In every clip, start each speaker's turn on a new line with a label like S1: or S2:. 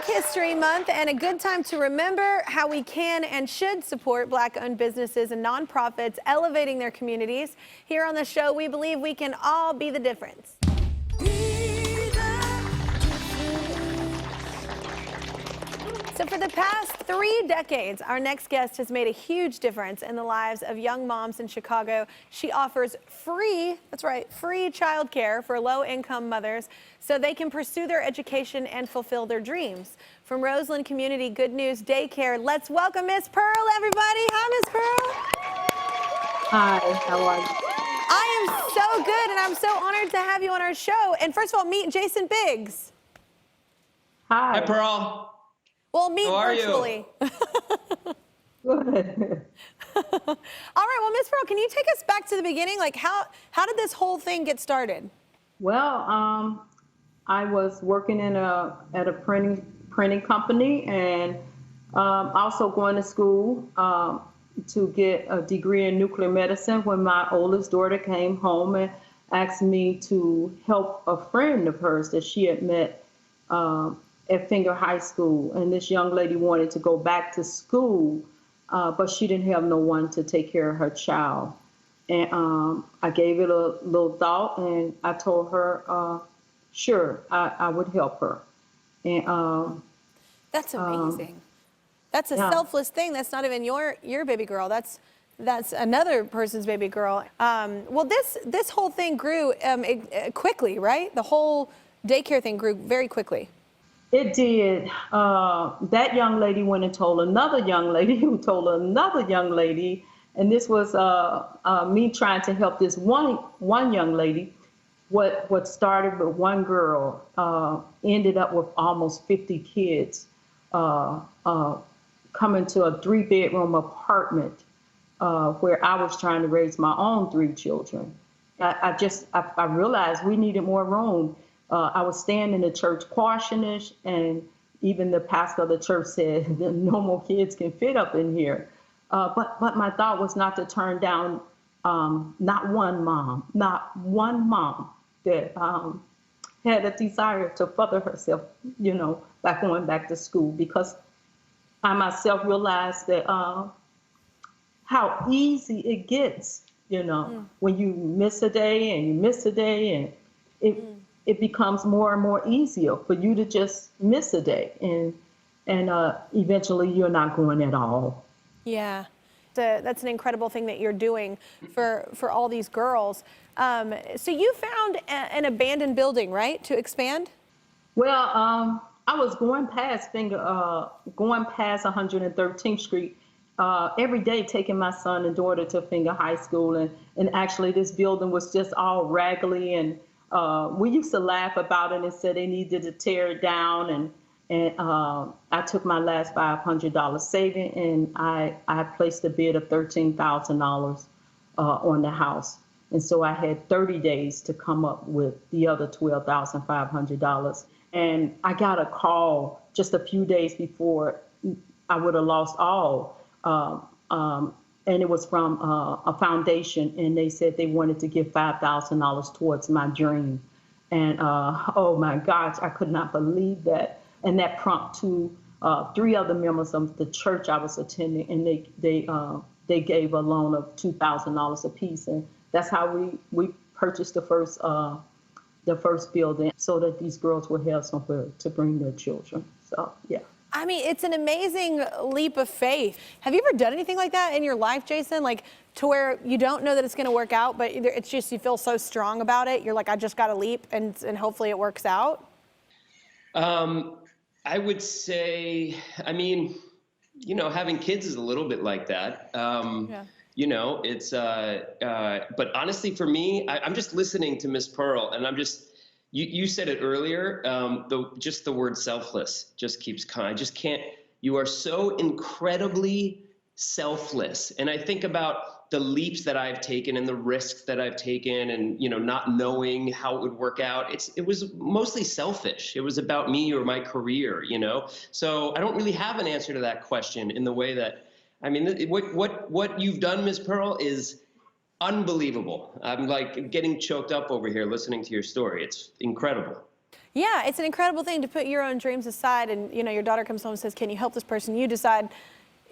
S1: Black History Month and a good time to remember how we can and should support Black-owned businesses and nonprofits elevating their communities. Here on the show, we believe we can all be the difference. So for the past 3 decades, our next guest has made a huge difference in the lives of young moms in Chicago. She offers free, that's right, free childcare for low-income mothers so they can pursue their education and fulfill their dreams. From Roseland Community, Good News Daycare, let's welcome Miss Pearl, everybody. Hi, Miss Pearl.
S2: Hi, how are you?
S1: I am so good, and I'm so honored to have you on our show. And first of all, meet Jason Biggs.
S2: Hi.
S3: Hi, Pearl.
S1: Well, meet
S3: How are
S1: virtually.
S2: Good.
S1: All right, well, Miss Pearl, can you take us back to the beginning? Like, how did this whole thing get started?
S2: Well, I was working at a printing company, and also going to school to get a degree in nuclear medicine when my oldest daughter came home and asked me to help a friend of hers that she had met at Finger High School. And this young lady wanted to go back to school, but she didn't have no one to take care of her child. And I gave it a little thought, and I told her, sure, I would help her. And
S1: That's amazing. That's a selfless thing. That's not even your baby girl. That's another person's baby girl. Well, this whole thing grew quickly, right? The whole daycare thing grew very quickly.
S2: it did. That young lady went and told another young lady who told another young lady, and this was me trying to help this one young lady. What started with one girl ended up with almost 50 kids coming to a 3-bedroom apartment where I was trying to raise my own 3 children. I realized we needed more room. I was staying in the church parsonage, and even the pastor of the church said no more kids can fit up in here. But my thought was not to turn down not one mom that had a desire to further herself, by going back to school, because I myself realized that how easy it gets, when you miss a day and you miss a day, and it becomes more and more easier for you to just miss a day, and eventually you're not going at all.
S1: Yeah. That's an incredible thing that you're doing for all these girls. So you found an abandoned building, right, to expand?
S2: Well, I was going past 113th Street every day, taking my son and daughter to Finger High School, and actually this building was just all raggedy, and we used to laugh about it and said they needed to tear it down, and I took my last $500 saving, and I placed a bid of $13,000 on the house. And so I had 30 days to come up with the other $12,500. And I got a call just a few days before I would have lost all. And it was from a foundation, and they said they wanted to give $5,000 towards my dream. And oh my gosh, I could not believe that. And that prompted 3 other members of the church I was attending, and they gave a loan of $2,000 apiece, and that's how we purchased the first building, so that these girls would have somewhere to bring their children. So yeah.
S1: I mean, it's an amazing leap of faith. Have you ever done anything like that in your life, Jason? Like, to where you don't know that it's going to work out, but it's just you feel so strong about it. You're like, I just got to leap, and hopefully it works out.
S3: I would say, I mean, having kids is a little bit like that.
S1: Yeah.
S3: It's, but honestly, for me, I'm just listening to Miss Pearl, and I'm just, you said it earlier, just the word selfless just keeps coming. I just can't, you are so incredibly selfless. And I think about the leaps that I've taken and the risks that I've taken, and, not knowing how it would work out. It was mostly selfish. It was about me or my career, So I don't really have an answer to that question in the way that, I mean, what you've done, Ms. Pearl, is unbelievable. I'm like getting choked up over here listening to your story. It's incredible.
S1: Yeah, it's an incredible thing to put your own dreams aside, and your daughter comes home and says, "Can you help this person?" You decide,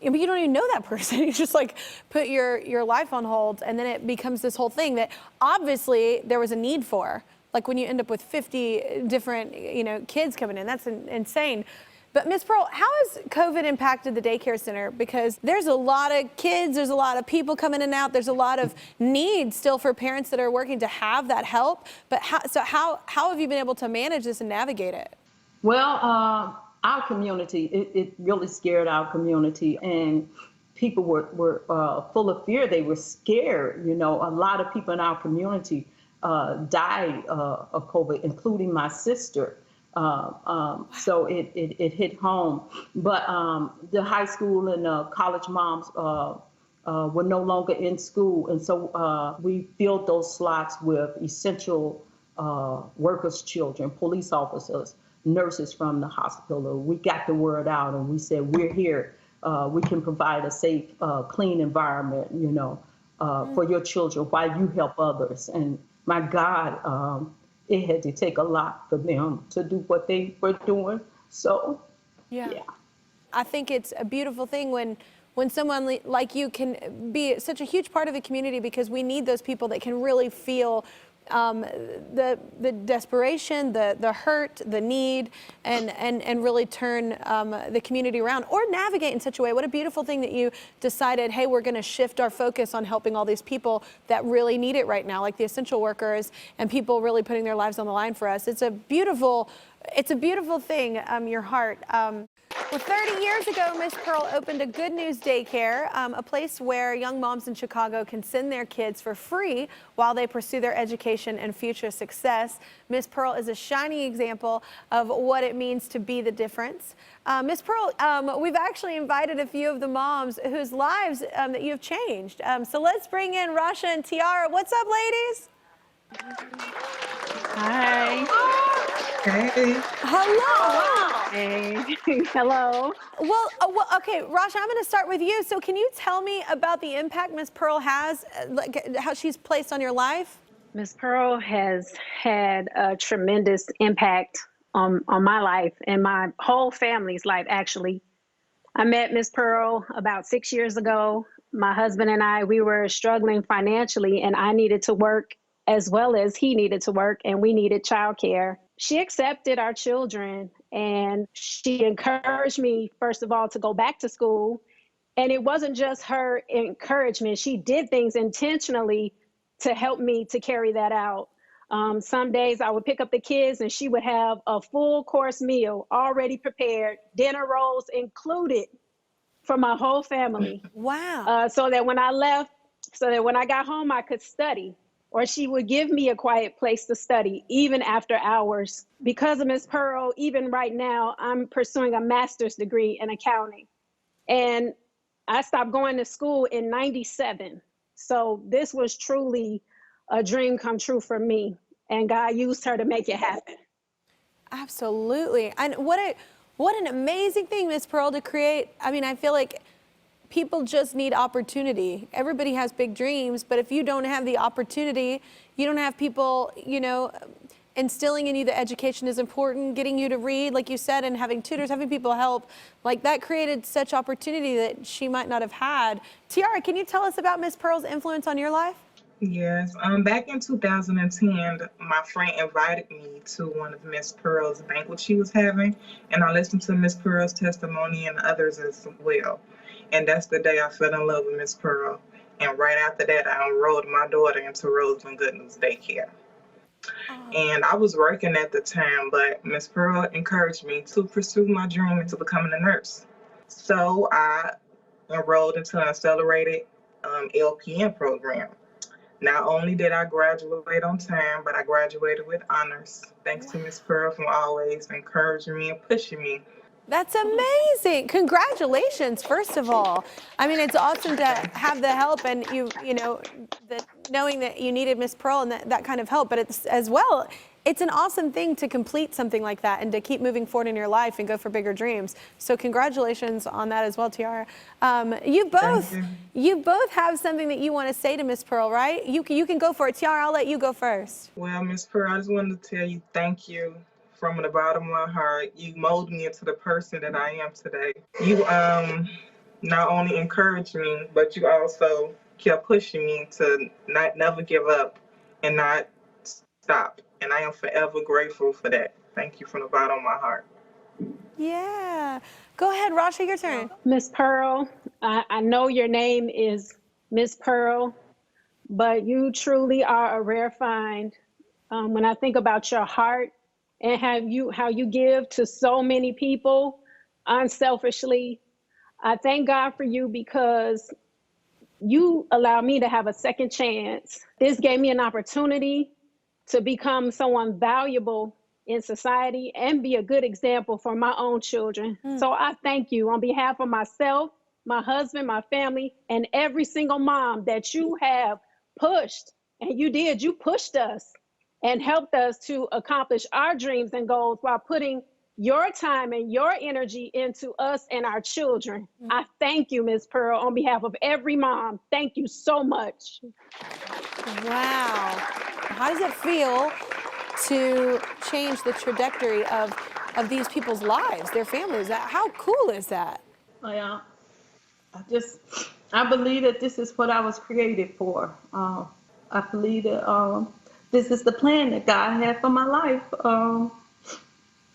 S1: but you don't even know that person. You just like put your life on hold, and then it becomes this whole thing that obviously there was a need for. Like when you end up with 50 different kids coming in, that's insane. But Ms. Pearl, how has COVID impacted the daycare center? Because there's a lot of kids, there's a lot of people coming in and out, there's a lot of need still for parents that are working to have that help. But how have you been able to manage this and navigate it?
S2: Well, our community, it really scared our community, and people were full of fear. They were scared. A lot of people in our community died of COVID, including my sister. So it hit home. But the high school and college moms were no longer in school. And so we filled those slots with essential workers' children, police officers, nurses from the hospital. We got the word out and we said, we're here. We can provide a safe, clean environment, for your children while you help others. And my God, it had to take a lot for them to do what they were doing. So, yeah.
S1: I think it's a beautiful thing when someone like you can be such a huge part of the community, because we need those people that can really feel the desperation, the hurt, the need, and really turn the community around or navigate in such a way. What a beautiful thing that you decided, hey, we're going to shift our focus on helping all these people that really need it right now, like the essential workers and people really putting their lives on the line for us. It's a beautiful thing, your heart. Well, 30 years ago, Miss Pearl opened a Good News Daycare, a place where young moms in Chicago can send their kids for free while they pursue their education and future success. Miss Pearl is a shining example of what it means to be the difference. Miss Pearl, we've actually invited a few of the moms whose lives that you have changed. So let's bring in Rasha and Tiara. What's up, ladies?
S4: Hi.
S5: Hey.
S1: Hello.
S4: Hey. Hello.
S1: Well, okay, Rasha, I'm going to start with you. So can you tell me about the impact Miss Pearl has, like how she's placed on your life?
S4: Miss Pearl has had a tremendous impact on my life and my whole family's life, actually. I met Miss Pearl about 6 years ago. My husband and I, we were struggling financially, and I needed to work as well as he needed to work, and we needed childcare. She accepted our children, and she encouraged me, first of all, to go back to school. And it wasn't just her encouragement. She did things intentionally to help me to carry that out. Some days I would pick up the kids and she would have a full course meal already prepared, dinner rolls included for my whole family.
S1: Wow.
S4: So that when I got home, I could study. Or she would give me a quiet place to study, even after hours. Because of Ms. Pearl, even right now, I'm pursuing a master's degree in accounting. And I stopped going to school in '97. So this was truly a dream come true for me. And God used her to make it happen.
S1: Absolutely. And what an amazing thing, Ms. Pearl, to create. I mean, I feel like people just need opportunity. Everybody has big dreams, but if you don't have the opportunity, you don't have people, instilling in you that education is important, getting you to read, like you said, and having tutors, having people help, like that created such opportunity that she might not have had. Tiara, can you tell us about Ms. Pearl's influence on your life?
S5: Yes. Back in 2010, my friend invited me to one of Miss Pearl's banquets she was having, and I listened to Miss Pearl's testimony and others as well. And that's the day I fell in love with Miss Pearl. And right after that, I enrolled my daughter into Roseland Good News Daycare. And I was working at the time, but Miss Pearl encouraged me to pursue my dream into becoming a nurse. So I enrolled into an accelerated LPN program. Not only did I graduate on time, but I graduated with honors. Thanks to Miss Pearl for always encouraging me and pushing me.
S1: That's amazing. Congratulations, first of all. I mean, it's awesome to have the help and knowing that you needed Miss Pearl and that kind of help, but it's as well, it's an awesome thing to complete something like that and to keep moving forward in your life and go for bigger dreams. So congratulations on that as well, Tiara. You both have something that you want to say to Miss Pearl, right? You can go for it. Tiara, I'll let you go first.
S5: Well, Miss Pearl, I just wanted to tell you thank you from the bottom of my heart. You molded me into the person that I am today. You not only encouraged me, but you also kept pushing me to never give up and not stop. And I am forever grateful for that. Thank you from the bottom of my heart.
S1: Yeah. Go ahead, Rasha, your turn.
S4: Miss Pearl, I know your name is Miss Pearl, but you truly are a rare find. When I think about your heart and how you give to so many people unselfishly, I thank God for you because you allow me to have a second chance. This gave me an opportunity to become someone valuable in society and be a good example for my own children. So I thank you on behalf of myself, my husband, my family, and every single mom that you have pushed. And you pushed us and helped us to accomplish our dreams and goals while putting your time and your energy into us and our children. I thank you, Ms. Pearl, on behalf of every mom. Thank you so much.
S1: Wow. How does it feel to change the trajectory of these people's lives, their families? How cool is that?
S2: Yeah, I believe that this is what I was created for. I believe that this is the plan that God had for my life.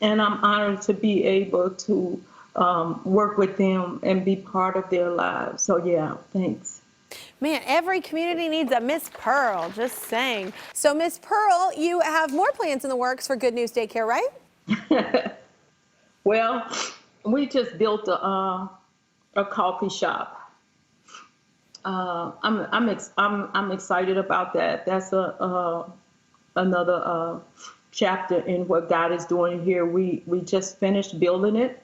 S2: And I'm honored to be able to work with them and be part of their lives. So yeah, thanks.
S1: Man, every community needs a Miss Pearl, just saying. So Miss Pearl, you have more plans in the works for Good News Daycare, right?
S2: Well, we just built a coffee shop. I'm excited about that. That's another chapter in what God is doing here. We just finished building it,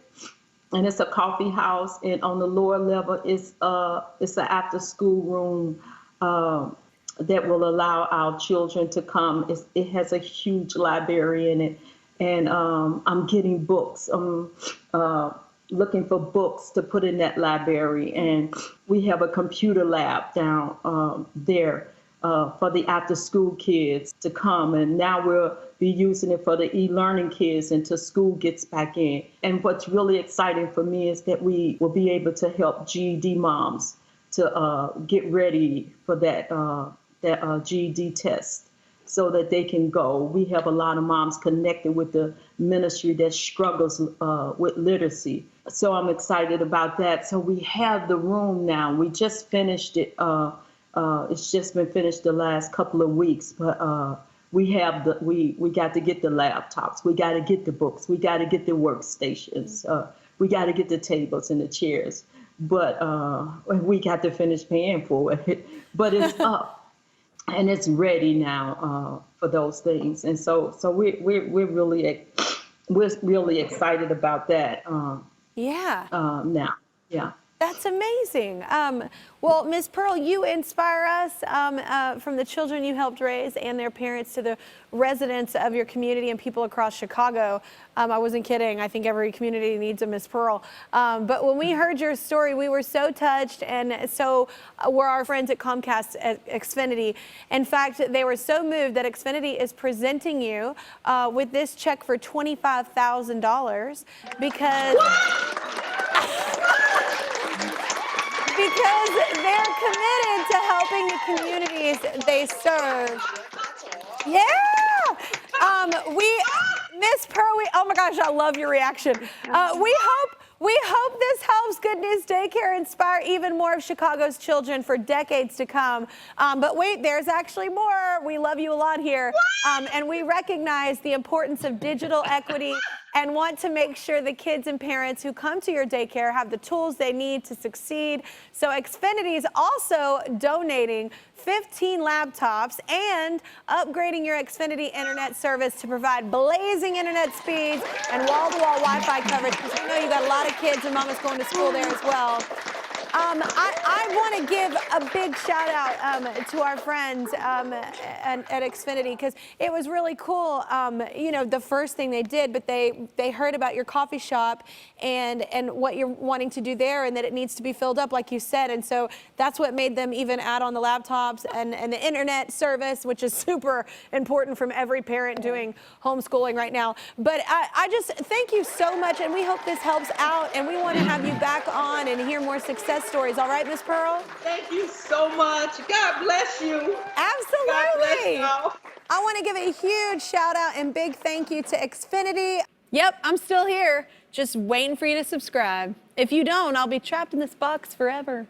S2: and it's a coffee house. And on the lower level, it's an after school room that will allow our children to come. It has a huge library in it, and I'm getting books. I'm looking for books to put in that library, and we have a computer lab down there for the after school kids to come, and now we'll be using it for the e-learning kids until school gets back in. And what's really exciting for me is that we will be able to help GED moms to get ready for that GED test so that they can go. We have a lot of moms connected with the ministry that struggles with literacy. So I'm excited about that. So we have the room now. We just finished it. It's just been finished the last couple of weeks, but we got to get the laptops, we got to get the books, we got to get the workstations, we got to get the tables and the chairs, but we got to finish paying for it. But it's up and it's ready now for those things, and so we're really excited about that.
S1: Yeah.
S2: Now, yeah.
S1: That's amazing. Well, Ms. Pearl, you inspire us from the children you helped raise and their parents to the residents of your community and people across Chicago. I wasn't kidding. I think every community needs a Ms. Pearl. But when we heard your story, we were so touched, and so were our friends at Comcast Xfinity. In fact, they were so moved that Xfinity is presenting you with this check for $25,000 because... because they're committed to helping the communities they serve. Yeah. Miss Pearl, oh my gosh, I love your reaction. We hope this helps Good News Daycare inspire even more of Chicago's children for decades to come. But wait, there's actually more. We love you a lot here. And we recognize the importance of digital equity and want to make sure the kids and parents who come to your daycare have the tools they need to succeed. So Xfinity is also donating 15 laptops and upgrading your Xfinity internet service to provide blazing internet speeds and wall-to-wall Wi-Fi coverage, because we know you got a lot of kids and mamas going to school there as well. I want to give a big shout out to our friends at Xfinity, because it was really cool. You know, the first thing they did, but they heard about your coffee shop and what you're wanting to do there, and that it needs to be filled up, like you said. And so that's what made them even add on the laptops and the internet service, which is super important from every parent doing homeschooling right now. But I just thank you so much, and we hope this helps out, and we want to have you back on and hear more success stories. All right, Miss Pearl?
S2: Thank you so much. God bless you.
S1: Absolutely.
S2: God bless y'all.
S1: I want to give a huge shout out and big thank you to Xfinity. Yep, I'm still here, just waiting for you to subscribe. If you don't, I'll be trapped in this box forever.